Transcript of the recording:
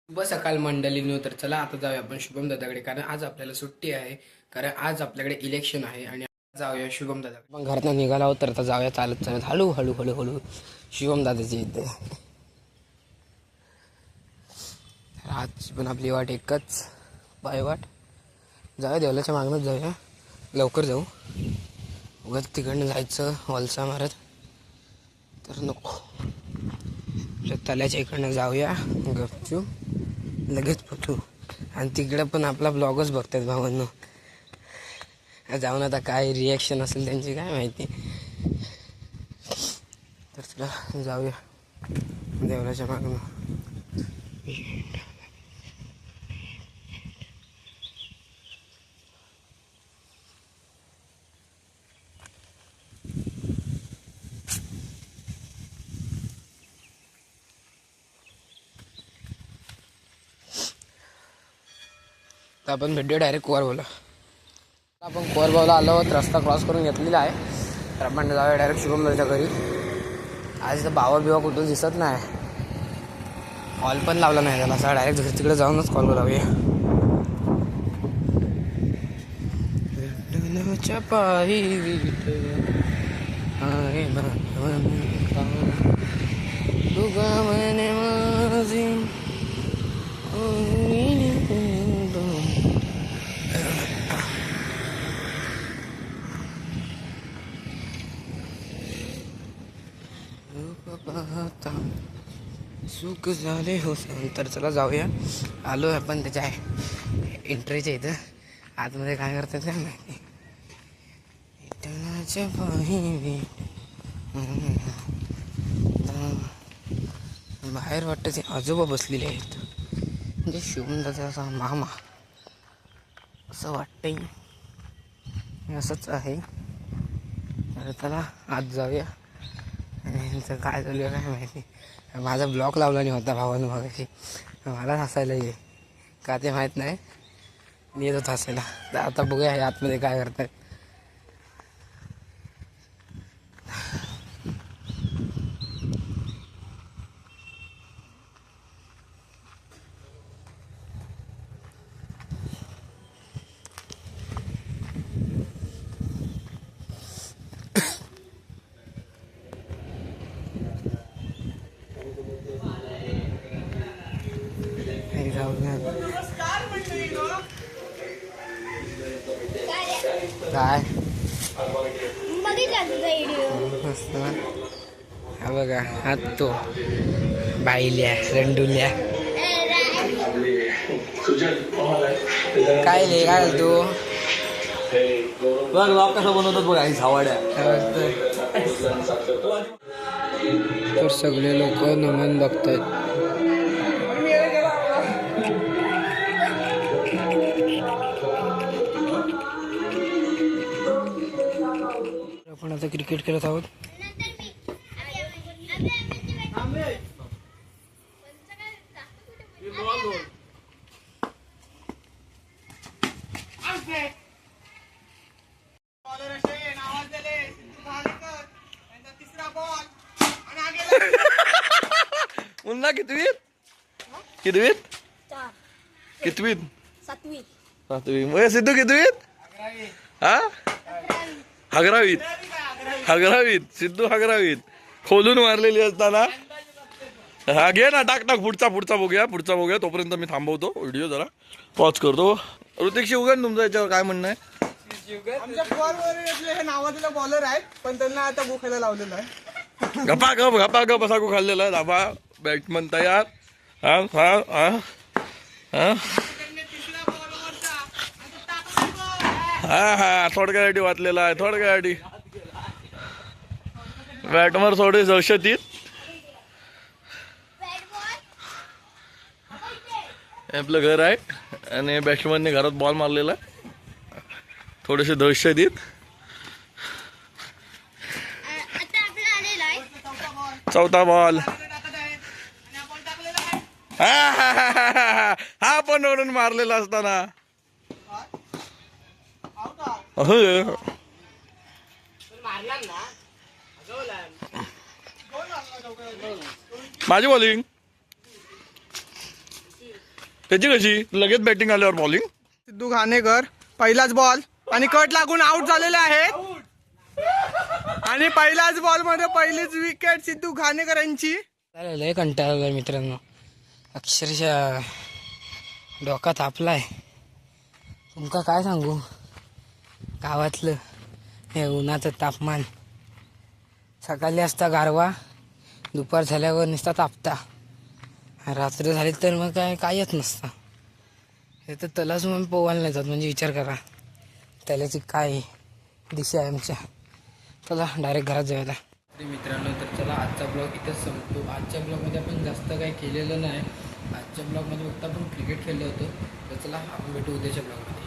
शुभ सकाळ मंडळींनो. तर चला आता जाऊया आपण शुभम दादाकडे, कारण आज आपल्याला सुट्टी आहे. कारण आज आपल्याकडे इलेक्शन आहे आणि जाऊया शुभम दादाकडे. पण घरातनं निघाला आहोत तर आता जाऊया चालत चालत हळू हळू हळू हळू शुभम दादाची इथे. आज पण आपली वाट एकच पायवाट. जाऊया देवलाच्या मागणंच जाऊया, लवकर जाऊ. उगाच तिकडनं जायचं वलसा मारत तर नको. तल्याच्या इकडनं जाऊया गपचू, लगेच पोचू. आणि तिकडे पण आपला ब्लॉगच बघतात भावांनो. जाऊन आता काय रिॲक्शन असेल त्यांची काय माहिती. तर चला जाऊया देवळाच्या मागणं. तर आपण भेटूया डायरेक्ट कोरबावला. आपण कोरबावला आलो आहोत, रस्ता क्रॉस करून घेतलेला आहे. तर आपण जाऊया डायरेक्ट शुभमदाच्या घरी. आज तर बावा बिवा कुठं दिसत नाही, कॉल पण लावला नाही त्याला. असं डायरेक्ट घरी तिकडे जाऊनच कॉल लावूया. सुख झाले हो. तर चला जाऊया. आलो आपण त्याच्या एंट्रीच्या इथं. आतमध्ये काय करतात काय माहिती. बाहेर वाटतं ते आजोबा बसलेले आहेत, म्हणजे शिवमदाचा असा मामा असं वाटतंय. असंच आहे. तर चला आज जाऊया. आणि यांचं काय चालू आहे काय माहिती. माझा ब्लॉग लावला नाही होता भावानं मगाशी. मला हसायला ये का ते माहीत नाही, येत होतं हसायला. तर आता बघूया हे आतमध्ये काय करतात. काय हा बघा, हा तो बाईल्या रंडुल्या. काय ले काय तू बघ लॉक कसं बनवतात बघ. आई सावाड्या. तर सगळे लोक नमन बघतायत. आपण आता क्रिकेट खेळत आहोत. पुन्हा कितवीत कितवीत कितवीत सातवी. मग सिद्धू कितवीत. हा 11वीत सिद्धू 11वीत. खोलून मारलेली असताना. हा घे ना, टाक पुढचा बघूया. तोपर्यंत मी थांबवतो व्हिडिओ, जरा पॉज करतो. ऋतिक शिवगण, तुमचं याच्यावर काय म्हणणं आहे. आमच्या हे नावाजलेला बॉलर आहेत, पण त्यांना आता बुखायला लावलेलं आहे. गपा गप असा को खाल्लेला आहे. दाबा बॅट्समन तयार. हा थोडक्यासाठी वाचलेला आहे. थोडक्यासाठी बॅटमर थोडे दहशतीत. आपलं घर आहे आणि बॅट्समनने घरात बॉल मारलेला आहे. थोडेसे दहशतीत. चौथा बॉल. हा पण वरून मारलेला असताना. माझी बॉलिंग. त्याची कशी लगेच बॅटिंग आल्यावर बॉलिंग. सिद्धू घाणेकर पहिलाच बॉल आणि कट लागून आउट झालेले आहेत. आणि पहिल्याच बॉल मध्ये पहिलीच विकेट सिद्धू घाणेकर यांची. लय कंटाळा मित्रांनो, अक्षरशः डोका तापलाय. तुमका काय सांगू, गावातलं हे उन्हाचं तापमान. सकाळी असता गारवा, दुपार झाल्यावर नुसता तापता, रात्र झाली तर मग काय येत नसतं. हे तर तलाच मग पोवायला नाही जात, म्हणजे विचार करा त्यालाची काय दिशा आहे आमच्या. चला डायरेक्ट घरात जाऊया. मित्रांनो तर चला आजचा ब्लॉग इथंच संपतो. आजच्या ब्लॉगमध्ये आपण जास्त काही केलेलं नाही. आजच्या ब्लॉगमध्ये फक्त आपण क्रिकेट खेळलो होतो. तर चला आपण भेटू उद्याच्या ब्लॉगमध्ये.